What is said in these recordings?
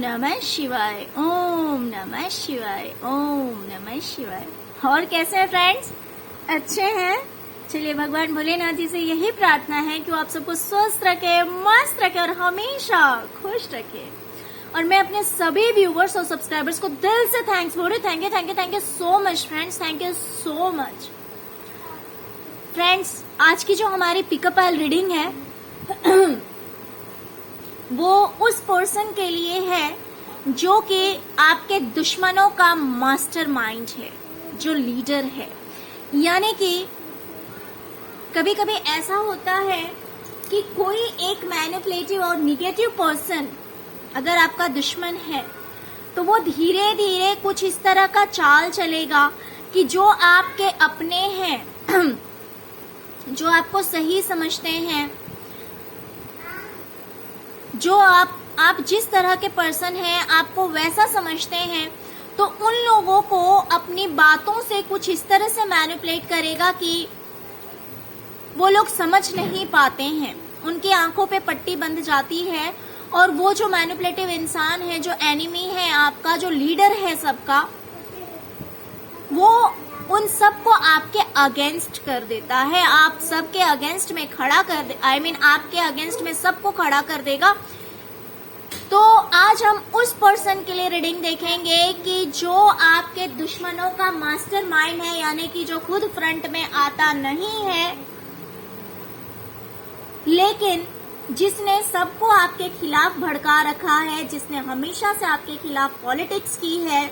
नमः शिवाय, ओम नमः शिवाय, ओम नमः शिवाय। और कैसे हैं फ्रेंड्स? अच्छे हैं? चलिए भगवान भोलेनाथ जी से यही प्रार्थना है कि वो आप सबको स्वस्थ रखे, मस्त रखे और हमेशा खुश रखे। और मैं अपने सभी व्यूवर्स और सब्सक्राइबर्स को दिल से थैंक्स बोल रही हूँ। Thank you so much friends, thank you so much friends. आज की जो हमारी पिकअप आइल रीडिंग है वो उस पर्सन के लिए है जो कि आपके दुश्मनों का मास्टरमाइंड है, जो लीडर है। यानी कि कभी कभी ऐसा होता है कि कोई एक मैनिपुलेटिव और निगेटिव पर्सन अगर आपका दुश्मन है तो वो धीरे धीरे कुछ इस तरह का चाल चलेगा कि जो आपके अपने हैं जो आपको सही समझते हैं, जो आप जिस तरह के पर्सन हैं आपको वैसा समझते हैं, तो उन लोगों को अपनी बातों से कुछ इस तरह से मैनिपुलेट करेगा कि वो लोग समझ नहीं पाते हैं, उनकी आंखों पे पट्टी बंध जाती है। और वो जो मैनिपुलेटिव इंसान है, जो एनिमी है आपका, जो लीडर है सबका, वो उन सबको आपके अगेंस्ट कर देता है, आप सबके अगेंस्ट में खड़ा कर दे, आपके अगेंस्ट में सबको खड़ा कर देगा। तो आज हम उस पर्सन के लिए रीडिंग देखेंगे कि जो आपके दुश्मनों का मास्टरमाइंड है, यानी कि जो खुद फ्रंट में आता नहीं है लेकिन जिसने सबको आपके खिलाफ भड़का रखा है, जिसने हमेशा से आपके खिलाफ पॉलिटिक्स की है,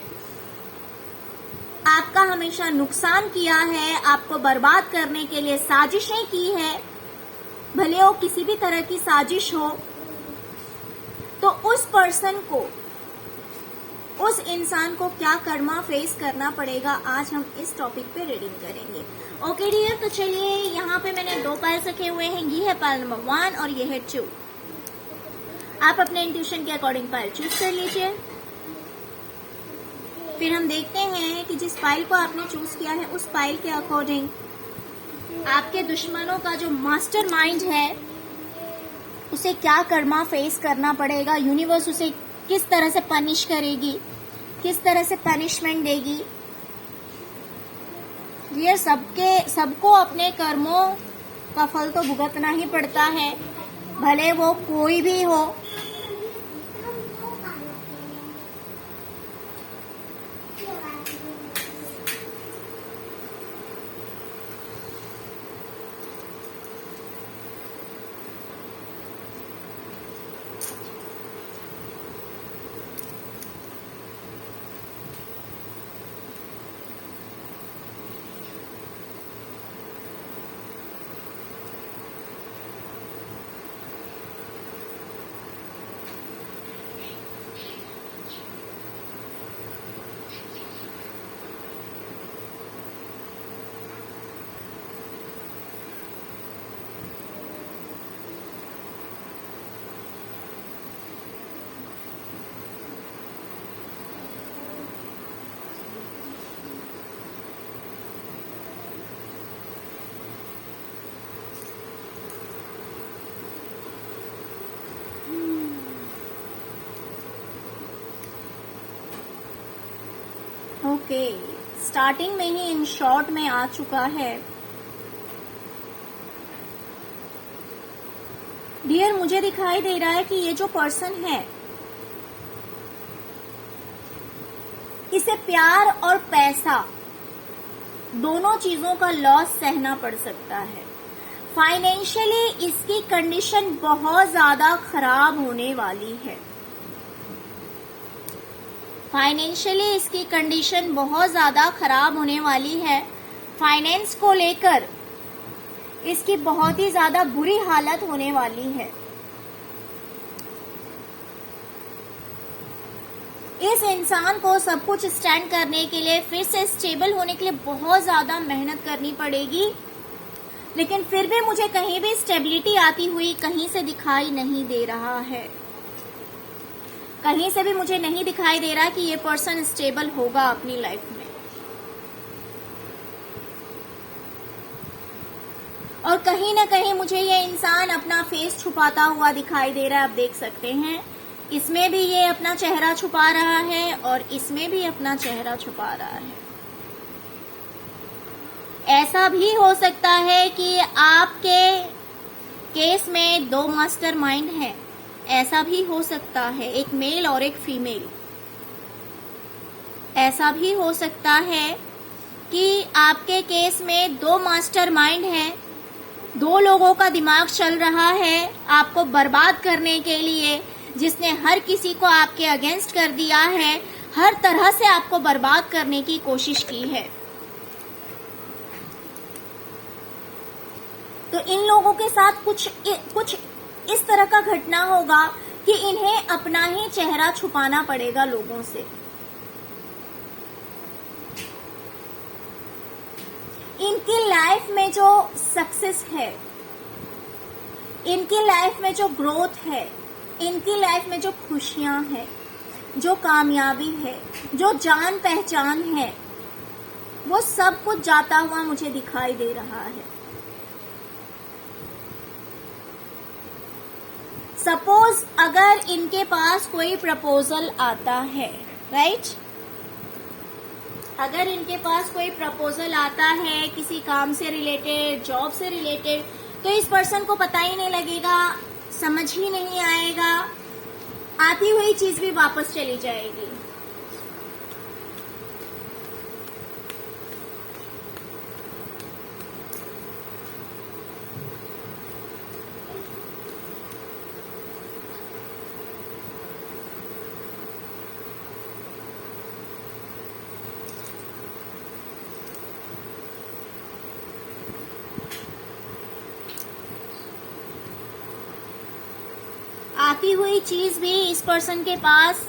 आपका हमेशा नुकसान किया है, आपको बर्बाद करने के लिए साजिशें की है, भले वो किसी भी तरह की साजिश हो, तो उस पर्सन को, उस इंसान को क्या कर्मा फेस करना पड़ेगा, आज हम इस टॉपिक पे रीडिंग करेंगे। ओके डियर, तो चलिए यहाँ पे मैंने 2 पाइल्स रखे हुए हैं। ये है पाइल नंबर 1 और ये है 2। आप अपने इंट्यूशन के अकॉर्डिंग पाइल चूज कर लीजिए। फिर हम देखते हैं कि जिस पाइल को आपने चूज किया है उस पाइल के अकॉर्डिंग आपके दुश्मनों का जो मास्टरमाइंड है उसे क्या कर्मा फेस करना पड़ेगा, यूनिवर्स उसे किस तरह से पनिश करेगी, किस तरह से पनिशमेंट देगी। ये सबको अपने कर्मों का फल तो भुगतना ही पड़ता है, भले वो कोई भी हो। ओके, स्टार्टिंग में ही इन शॉर्ट में आ चुका है। डियर, मुझे दिखाई दे रहा है कि ये जो पर्सन है इसे प्यार और पैसा दोनों चीजों का लॉस सहना पड़ सकता है। फाइनेंशियली इसकी कंडीशन बहुत ज्यादा खराब होने वाली है। फाइनेंशियली इसकी कंडीशन बहुत ज़्यादा खराब होने वाली है। फाइनेंस को लेकर इसकी बहुत ही ज़्यादा बुरी हालत होने वाली है। इस इंसान को सब कुछ स्टैंड करने के लिए, फिर से स्टेबल होने के लिए बहुत ज़्यादा मेहनत करनी पड़ेगी, लेकिन फिर भी मुझे कहीं भी स्टेबिलिटी आती हुई कहीं से दिखाई नहीं दे रहा है। कहीं से भी मुझे नहीं दिखाई दे रहा कि ये पर्सन स्टेबल होगा अपनी लाइफ में। और कहीं ना कहीं मुझे ये इंसान अपना फेस छुपाता हुआ दिखाई दे रहा है। आप देख सकते हैं इसमें भी ये अपना चेहरा छुपा रहा है और इसमें भी अपना चेहरा छुपा रहा है। ऐसा भी हो सकता है कि आपके केस में 2 मास्टरमाइंड हैं, ऐसा भी हो सकता है, एक मेल और एक फीमेल। ऐसा भी हो सकता है कि आपके केस में 2 मास्टरमाइंड हैं, 2 लोगों का दिमाग चल रहा है आपको बर्बाद करने के लिए, जिसने हर किसी को आपके अगेंस्ट कर दिया है, हर तरह से आपको बर्बाद करने की कोशिश की है। तो इन लोगों के साथ कुछ इस तरह का घटना होगा कि इन्हें अपना ही चेहरा छुपाना पड़ेगा लोगों से। इनकी लाइफ में जो सक्सेस है, इनकी लाइफ में जो ग्रोथ है, इनकी लाइफ में जो खुशियां हैं, जो कामयाबी है, जो जान पहचान है, वो सब कुछ जाता हुआ मुझे दिखाई दे रहा है। सपोज अगर इनके पास कोई प्रपोजल आता है, राइट, अगर इनके पास कोई प्रपोजल आता है किसी काम से रिलेटेड, जॉब से रिलेटेड, तो इस पर्सन को पता ही नहीं लगेगा, समझ ही नहीं आएगा, आती हुई चीज भी वापस चली जाएगी। आती हुई चीज भी इस पर्सन के पास,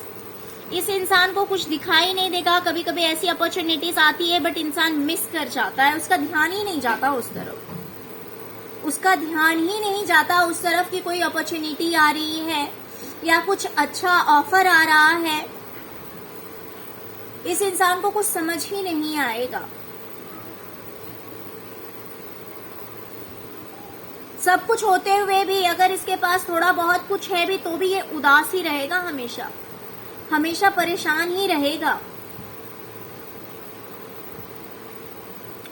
इस इंसान को कुछ दिखाई नहीं देगा। कभी कभी ऐसी अपॉर्चुनिटीज आती है बट इंसान मिस कर जाता है, उसका ध्यान ही नहीं जाता उस तरफ, उसका ध्यान ही नहीं जाता उस तरफ कि कोई अपॉर्चुनिटी आ रही है या कुछ अच्छा ऑफर आ रहा है। इस इंसान को कुछ समझ ही नहीं आएगा। सब कुछ होते हुए भी अगर इसके पास थोड़ा बहुत कुछ है भी तो भी ये उदास ही रहेगा, हमेशा हमेशा परेशान ही रहेगा।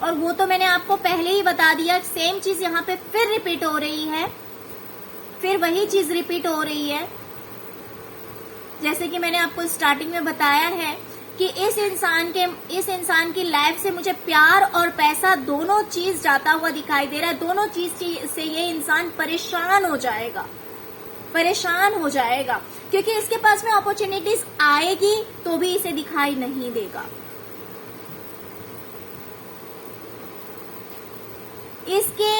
और वो तो मैंने आपको पहले ही बता दिया, सेम चीज यहाँ पे फिर रिपीट हो रही है, फिर वही चीज रिपीट हो रही है। जैसे कि मैंने आपको स्टार्टिंग में बताया है कि इस इंसान की लाइफ से मुझे प्यार और पैसा दोनों चीज जाता हुआ दिखाई दे रहा है। दोनों चीज से ये इंसान परेशान हो जाएगा, परेशान हो जाएगा, क्योंकि इसके पास में अपॉर्चुनिटीज आएगी तो भी इसे दिखाई नहीं देगा। इसके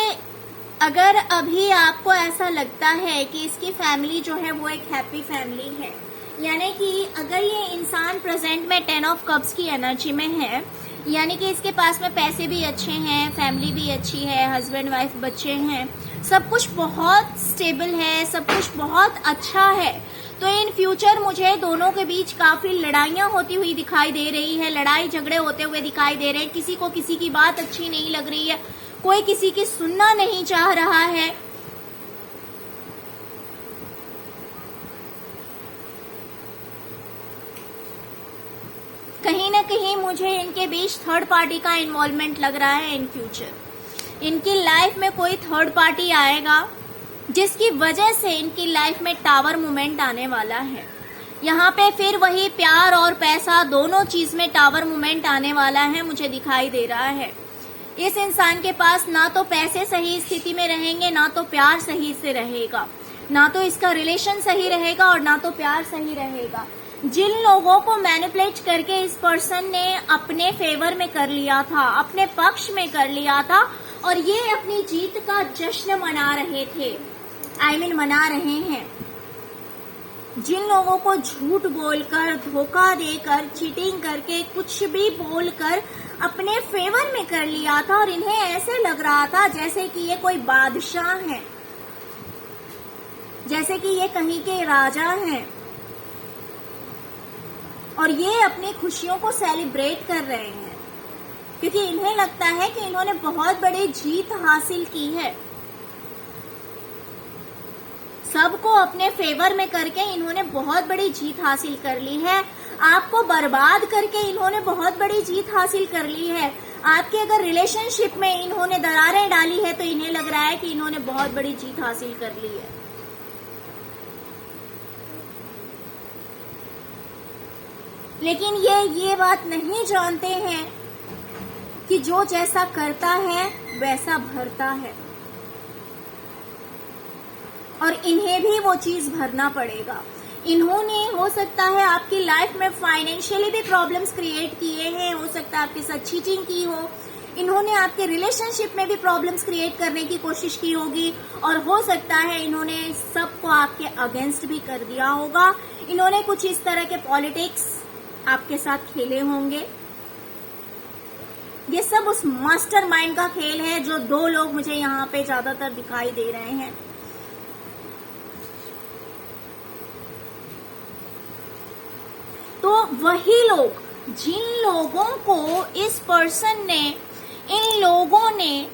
अगर अभी आपको ऐसा लगता है कि इसकी फैमिली जो है वो एक हैप्पी फैमिली है, यानी कि अगर ये इंसान प्रेजेंट में 10 ऑफ कप्स की एनर्जी में है, यानी कि इसके पास में पैसे भी अच्छे हैं, फैमिली भी अच्छी है, हस्बैंड वाइफ बच्चे हैं, सब कुछ बहुत स्टेबल है, सब कुछ बहुत अच्छा है, तो इन फ्यूचर मुझे दोनों के बीच काफी लड़ाइयां होती हुई दिखाई दे रही है, लड़ाई झगड़े होते हुए दिखाई दे रहे हैं। किसी को किसी की बात अच्छी नहीं लग रही है, कोई किसी की सुनना नहीं चाह रहा है। कहीं ना कहीं मुझे इनके बीच थर्ड पार्टी का इन्वॉल्वमेंट लग रहा है। इन फ्यूचर इनकी लाइफ में कोई थर्ड पार्टी आएगा जिसकी वजह से इनकी लाइफ में टावर मूवमेंट आने वाला है। यहाँ पे फिर वही प्यार और पैसा दोनों चीज में टावर मूवमेंट आने वाला है, मुझे दिखाई दे रहा है। इस इंसान के पास ना तो पैसे सही स्थिति में रहेंगे, ना तो प्यार सही से रहेगा, ना तो इसका रिलेशन सही रहेगा और ना तो प्यार सही रहेगा। जिन लोगों को मैनिपुलेट करके इस पर्सन ने अपने फेवर में कर लिया था, अपने पक्ष में कर लिया था, और ये अपनी जीत का जश्न मना रहे थे, मना रहे हैं। जिन लोगों को झूठ बोलकर, धोखा देकर, चीटिंग करके, कुछ भी बोलकर अपने फेवर में कर लिया था और इन्हें ऐसे लग रहा था जैसे कि ये कोई बादशाह है, जैसे कि ये कहीं के राजा हैं, और ये अपनी खुशियों को सेलिब्रेट कर रहे हैं क्योंकि इन्हें लगता है कि इन्होंने बहुत बड़ी जीत हासिल की है। सबको अपने फेवर में करके इन्होंने बहुत बड़ी जीत हासिल कर ली है। आपको बर्बाद करके इन्होंने बहुत बड़ी जीत हासिल कर ली है। आपके अगर रिलेशनशिप में इन्होंने दरारें डाली है तो इन्हें लग रहा है कि इन्होंने बहुत बड़ी जीत हासिल कर ली है। लेकिन ये बात नहीं जानते हैं कि जो जैसा करता है वैसा भरता है, और इन्हें भी वो चीज भरना पड़ेगा। इन्होंने हो सकता है आपकी लाइफ में फाइनेंशियली भी प्रॉब्लम्स क्रिएट किए हैं, हो सकता है आपके साथ चीटिंग की हो, इन्होंने आपके रिलेशनशिप में भी प्रॉब्लम्स क्रिएट करने की कोशिश की होगी, और हो सकता है इन्होंने सबको आपके अगेंस्ट भी कर दिया होगा। इन्होंने कुछ इस तरह के पॉलिटिक्स आपके साथ खेले होंगे। ये सब उस मास्टरमाइंड का खेल है जो दो लोग मुझे यहाँ पे ज्यादातर दिखाई दे रहे हैं। तो वही लोग जिन लोगों को इस पर्सन ने, इन लोगों ने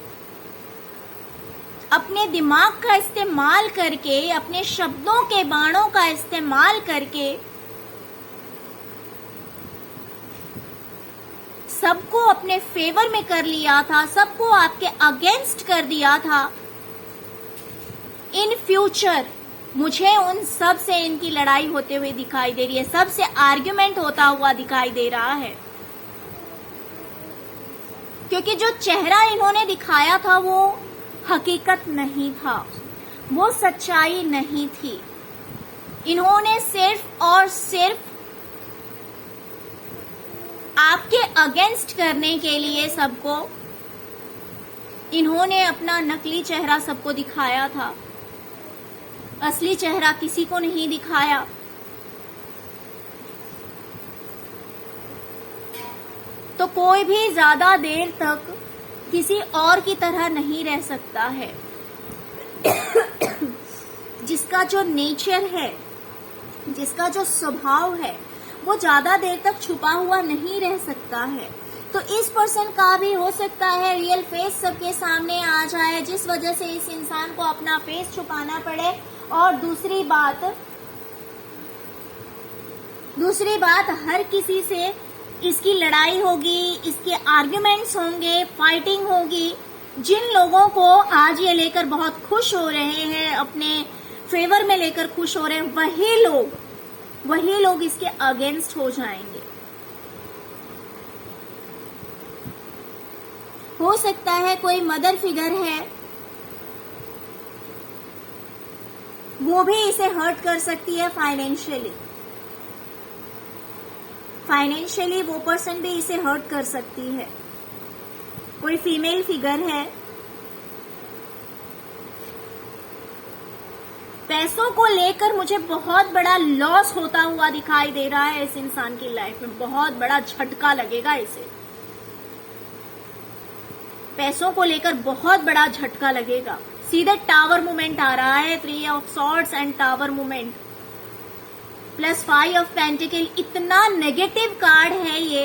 अपने दिमाग का इस्तेमाल करके, अपने शब्दों के बाणों का इस्तेमाल करके सबको अपने फेवर में कर लिया था, सबको आपके अगेंस्ट कर दिया था। इन फ्यूचर मुझे उन सब से इनकी लड़ाई होते हुए दिखाई दे रही है, सबसे आर्ग्यूमेंट होता हुआ दिखाई दे रहा है, क्योंकि जो चेहरा इन्होंने दिखाया था वो हकीकत नहीं था, वो सच्चाई नहीं थी। इन्होंने सिर्फ और सिर्फ आपके अगेंस्ट करने के लिए सबको, इन्होंने अपना नकली चेहरा सबको दिखाया था, असली चेहरा किसी को नहीं दिखाया। तो कोई भी ज्यादा देर तक किसी और की तरह नहीं रह सकता है। जिसका जो नेचर है, जिसका जो स्वभाव है, वो ज्यादा देर तक छुपा हुआ नहीं रह सकता है। तो इस पर्सन का भी हो सकता है रियल फेस सबके सामने आ जाए, जिस वजह से इस इंसान को अपना फेस छुपाना पड़े। और दूसरी बात हर किसी से इसकी लड़ाई होगी, इसके आर्ग्यूमेंट्स होंगे, फाइटिंग होगी। जिन लोगों को आज ये लेकर बहुत खुश हो रहे हैं, अपने फेवर में लेकर खुश हो रहे हैं, वही लोग इसके अगेंस्ट हो जाएंगे। हो सकता है कोई मदर फिगर है, वो भी इसे हर्ट कर सकती है फाइनेंशियली वो पर्सन भी इसे हर्ट कर सकती है। कोई फीमेल फिगर है, पैसों को लेकर मुझे बहुत बड़ा लॉस होता हुआ दिखाई दे रहा है। इस इंसान की लाइफ में बहुत बड़ा झटका लगेगा इसे, पैसों को लेकर बहुत बड़ा झटका लगेगा। सीधे टावर मूवमेंट आ रहा है, 3 of swords and tower movement plus 5 of pentacle. इतना नेगेटिव कार्ड है ये।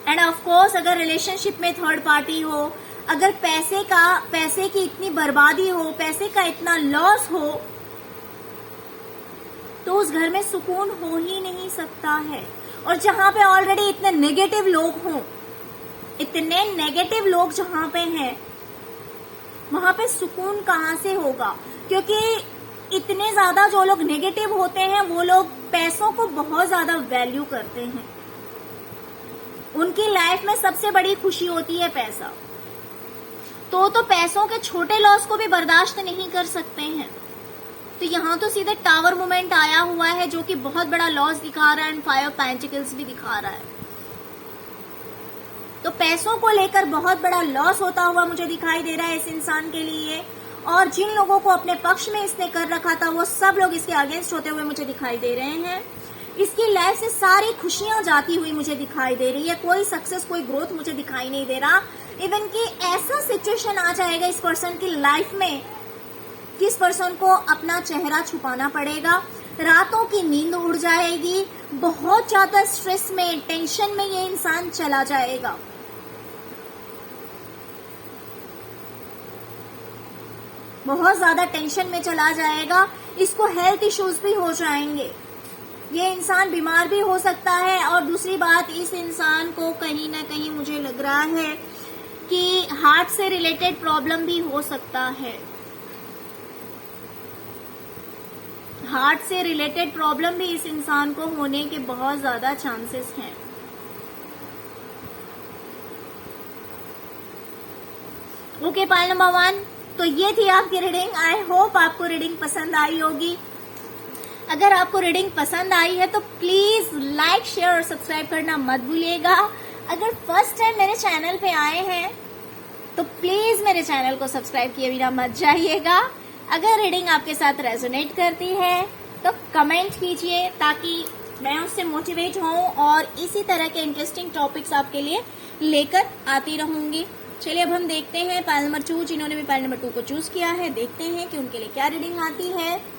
एंड ऑफ कोर्स अगर रिलेशनशिप में थर्ड पार्टी हो, अगर पैसे की इतनी बर्बादी हो, पैसे का इतना लॉस हो, तो उस घर में सुकून हो ही नहीं सकता है। और जहां पे ऑलरेडी इतने नेगेटिव लोग हों, इतने नेगेटिव लोग जहां पे हैं, वहां पे सुकून कहां से होगा? क्योंकि इतने ज्यादा जो लोग नेगेटिव होते हैं वो लोग पैसों को बहुत ज्यादा वैल्यू करते हैं। उनकी लाइफ में सबसे बड़ी खुशी होती है पैसा। तो पैसों के छोटे लॉस को भी बर्दाश्त नहीं कर सकते हैं। तो यहाँ तो सीधे टावर मूवमेंट आया हुआ है जो कि बहुत बड़ा लॉस दिखा रहा है, एंड 5 ऑफ पेंटिकल्स भी दिखा रहा है। तो पैसों को लेकर बहुत बड़ा लॉस होता हुआ मुझे दिखाई दे रहा है इस इंसान के लिए। और जिन लोगों को अपने पक्ष में इसने कर रखा था, वो सब लोग इसके अगेंस्ट होते हुए मुझे दिखाई दे रहे हैं। इसकी लाइफ से सारी खुशियां जाती हुई मुझे दिखाई दे रही है। कोई सक्सेस, कोई ग्रोथ मुझे दिखाई नहीं दे रहा। इवन कि ऐसा सिचुएशन आ जाएगा इस पर्सन की लाइफ में कि इस पर्सन को अपना चेहरा छुपाना पड़ेगा, रातों की नींद उड़ जाएगी, बहुत ज्यादा स्ट्रेस में, टेंशन में ये इंसान चला जाएगा। बहुत ज्यादा टेंशन में चला जाएगा, इसको हेल्थ इश्यूज भी हो जाएंगे, ये इंसान बीमार भी हो सकता है। और दूसरी बात, इस इंसान को कहीं ना कहीं मुझे लग रहा है कि हार्ट से रिलेटेड प्रॉब्लम भी हो सकता है, हार्ट से रिलेटेड प्रॉब्लम भी इस इंसान को होने के बहुत ज्यादा चांसेस हैं। ओके, पाइल नंबर 1, तो ये थी आपकी रीडिंग। आई होप आपको रीडिंग पसंद आई होगी। अगर आपको रीडिंग पसंद आई है तो प्लीज लाइक, शेयर और सब्सक्राइब करना मत भूलिएगा। अगर फर्स्ट टाइम मेरे चैनल पे आए हैं तो प्लीज मेरे चैनल को सब्सक्राइब किए बिना मत जाइएगा। अगर रीडिंग आपके साथ रेजोनेट करती है तो कमेंट कीजिए ताकि मैं उससे मोटिवेट हूँ और इसी तरह के इंटरेस्टिंग टॉपिक्स आपके लिए लेकर आती रहूंगी। चलिए अब हम देखते हैं पाइल नंबर 2, जिन्होंने भी पाइल नंबर 2 को चूज किया है, देखते हैं कि उनके लिए क्या रीडिंग आती है।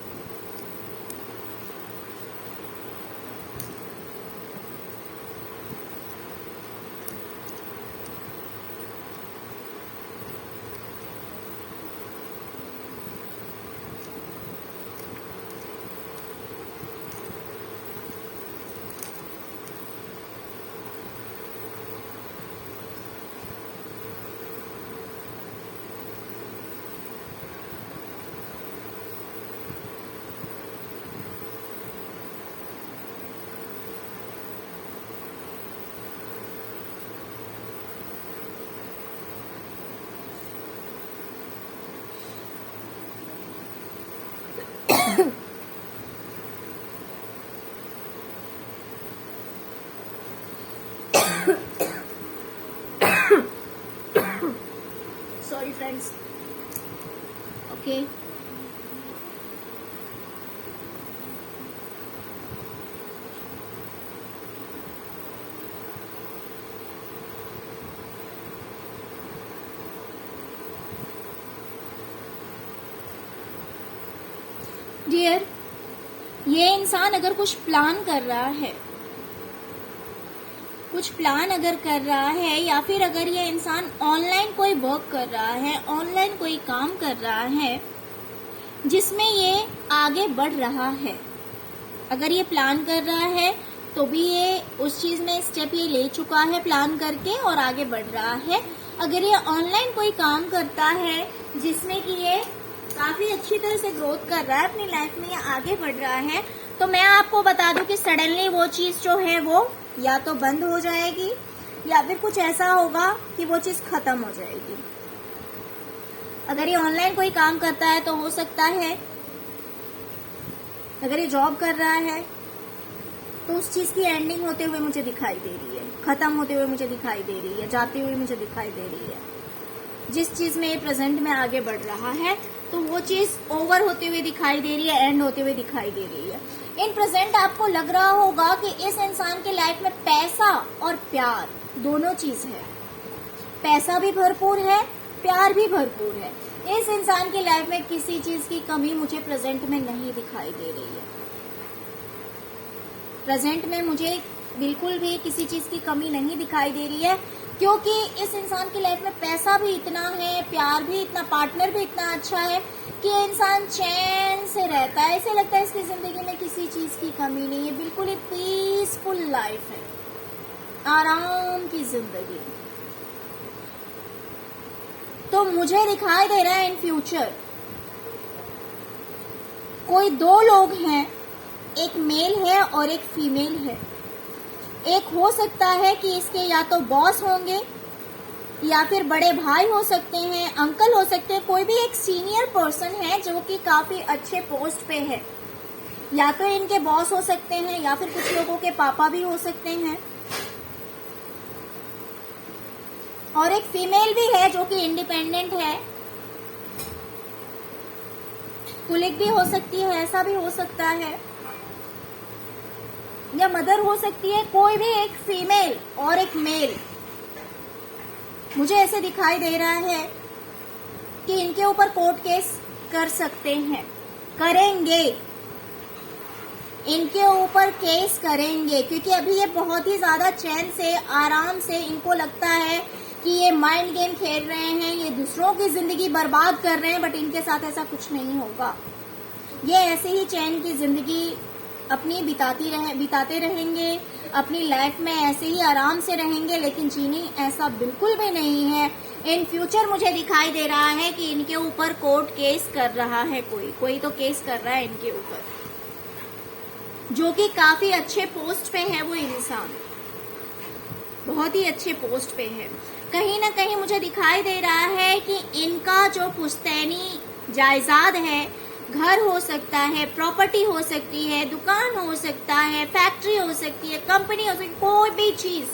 Sorry friends. Okay. डियर, ये इंसान अगर कुछ प्लान कर रहा है, कुछ प्लान अगर कर रहा है, या फिर अगर ये इंसान ऑनलाइन कोई वर्क कर रहा है, ऑनलाइन कोई काम कर रहा है जिसमें ये आगे बढ़ रहा है, अगर ये प्लान कर रहा है तो भी ये उस चीज में स्टेप ये ले चुका है प्लान करके और आगे बढ़ रहा है। अगर ये ऑनलाइन कोई काम करता है जिसमें कि ये काफी अच्छी तरह से ग्रोथ कर रहा है, अपनी लाइफ में ये आगे बढ़ रहा है, तो मैं आपको बता दूं कि सडनली वो चीज जो है वो या तो बंद हो जाएगी या फिर कुछ ऐसा होगा कि वो चीज खत्म हो जाएगी। अगर ये ऑनलाइन कोई काम करता है तो हो सकता है, अगर ये जॉब कर रहा है तो उस चीज की एंडिंग होते हुए मुझे दिखाई दे रही है, खत्म होते हुए मुझे दिखाई दे रही है, जाती हुई मुझे दिखाई दे रही है। जिस चीज में ये प्रेजेंट में आगे बढ़ रहा है तो वो चीज ओवर होते हुए दिखाई दे रही है, एंड होते हुए दिखाई दे रही है। इन प्रेजेंट आपको लग रहा होगा कि इस इंसान के लाइफ में पैसा और प्यार दोनों चीज है, पैसा भी भरपूर है, प्यार भी भरपूर है। इस इंसान की लाइफ में किसी चीज की कमी मुझे प्रेजेंट में नहीं दिखाई दे रही है। प्रेजेंट में मुझे बिल्कुल भी किसी चीज की कमी नहीं दिखाई दे रही है, क्योंकि इस इंसान की लाइफ में पैसा भी इतना है, प्यार भी इतना, पार्टनर भी इतना अच्छा है कि इंसान चैन से रहता है। ऐसे लगता है इसकी जिंदगी में किसी चीज की कमी नहीं है, बिल्कुल ही पीसफुल लाइफ है, आराम की जिंदगी। तो मुझे दिखाई दे रहा है इन फ्यूचर कोई दो लोग हैं, एक मेल है और एक फीमेल है। एक हो सकता है कि इसके या तो बॉस होंगे या फिर बड़े भाई हो सकते हैं, अंकल हो सकते हैं, कोई भी एक सीनियर पर्सन है जो कि काफी अच्छे पोस्ट पे है। या तो इनके बॉस हो सकते हैं या फिर कुछ लोगों के पापा भी हो सकते हैं। और एक फीमेल भी है जो कि इंडिपेंडेंट है, कुलिक भी हो सकती है, ऐसा भी हो सकता है, या मदर हो सकती है। कोई भी एक फीमेल और एक मेल मुझे ऐसे दिखाई दे रहा है कि इनके ऊपर कोर्ट केस कर सकते हैं, करेंगे, इनके ऊपर केस करेंगे, क्योंकि अभी ये बहुत ही ज्यादा चैन से, आराम से, इनको लगता है कि ये माइंड गेम खेल रहे हैं, ये दूसरों की जिंदगी बर्बाद कर रहे हैं, बट इनके साथ ऐसा कुछ नहीं होगा। ये ऐसे ही चैन की जिंदगी अपनी बिताते रहेंगे, अपनी लाइफ में ऐसे ही आराम से रहेंगे, लेकिन जीनी ऐसा बिल्कुल भी नहीं है। इन फ्यूचर मुझे दिखाई दे रहा है कि इनके ऊपर कोर्ट केस कर रहा है, कोई तो केस कर रहा है इनके ऊपर, जो कि काफी अच्छे पोस्ट पे है वो इंसान, बहुत ही अच्छे पोस्ट पे है। कहीं ना कहीं मुझे दिखाई दे रहा है कि इनका जो पुश्तैनी जायदाद है, घर हो सकता है, प्रॉपर्टी हो सकती है, दुकान हो सकता है, फैक्ट्री हो सकती है, कंपनी हो सकती है, कोई भी चीज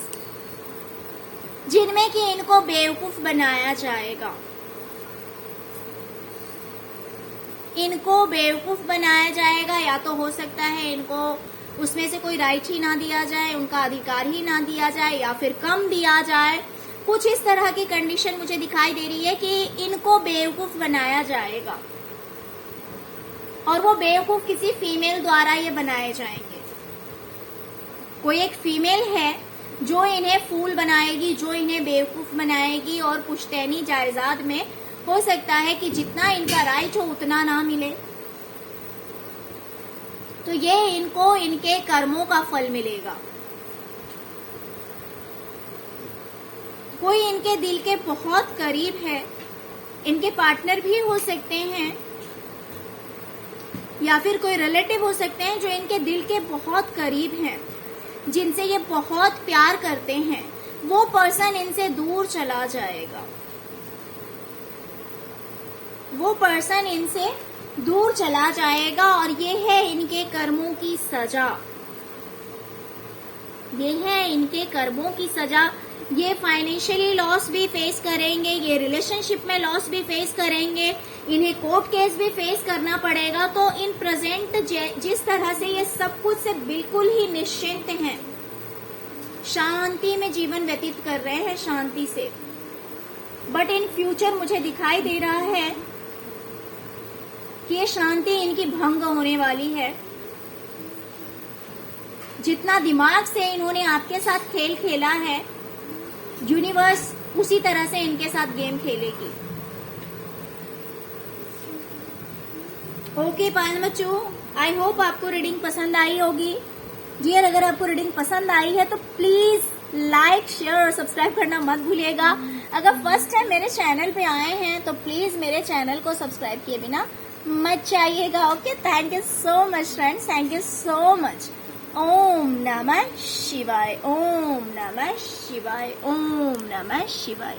जिनमें कि इनको बेवकूफ बनाया जाएगा, इनको बेवकूफ बनाया जाएगा। या तो हो सकता है इनको उसमें से कोई राइट ही ना दिया जाए, उनका अधिकार ही ना दिया जाए, या फिर कम दिया जाए। कुछ इस तरह की कंडीशन मुझे दिखाई दे रही है कि इनको बेवकूफ बनाया जाएगा, और वो बेवकूफ किसी फीमेल द्वारा ये बनाए जाएंगे। कोई एक फीमेल है जो इन्हें फूल बनाएगी, जो इन्हें बेवकूफ बनाएगी, और पुश्तैनी जायदाद में हो सकता है कि जितना इनका राइट हो उतना ना मिले। तो ये इनको इनके कर्मों का फल मिलेगा। कोई इनके दिल के बहुत करीब है, इनके पार्टनर भी हो सकते हैं, या फिर कोई रिलेटिव हो सकते हैं जो इनके दिल के बहुत करीब हैं, जिनसे ये बहुत प्यार करते हैं। वो पर्सन इनसे दूर चला जाएगा, वो पर्सन इनसे दूर चला जाएगा, और ये है इनके कर्मों की सजा, ये है इनके कर्मों की सजा। ये फाइनेंशियली लॉस भी फेस करेंगे, ये रिलेशनशिप में लॉस भी फेस करेंगे, इन्हें कोर्ट केस भी फेस करना पड़ेगा। तो इन प्रेजेंट जिस तरह से ये सब कुछ से बिल्कुल ही निश्चिंत हैं, शांति में जीवन व्यतीत कर रहे हैं, शांति से, बट इन फ्यूचर मुझे दिखाई दे रहा है कि ये शांति इनकी भंग होने वाली है। जितना दिमाग से इन्होंने आपके साथ खेल खेला है, यूनिवर्स उसी तरह से इनके साथ गेम खेलेगी। ओके पायल बच्चों, आई होप आपको रीडिंग पसंद आई होगी। डियर, अगर आपको रीडिंग पसंद आई है तो प्लीज लाइक, शेयर और सब्सक्राइब करना मत भूलिएगा। अगर फर्स्ट टाइम मेरे चैनल पे आए हैं तो प्लीज मेरे चैनल को सब्सक्राइब किए बिना मत जाइएगा। Okay, thank you so much friends, thank you so much. ओम नमः शिवाय, ओम नमः शिवाय, ओम नमः शिवाय।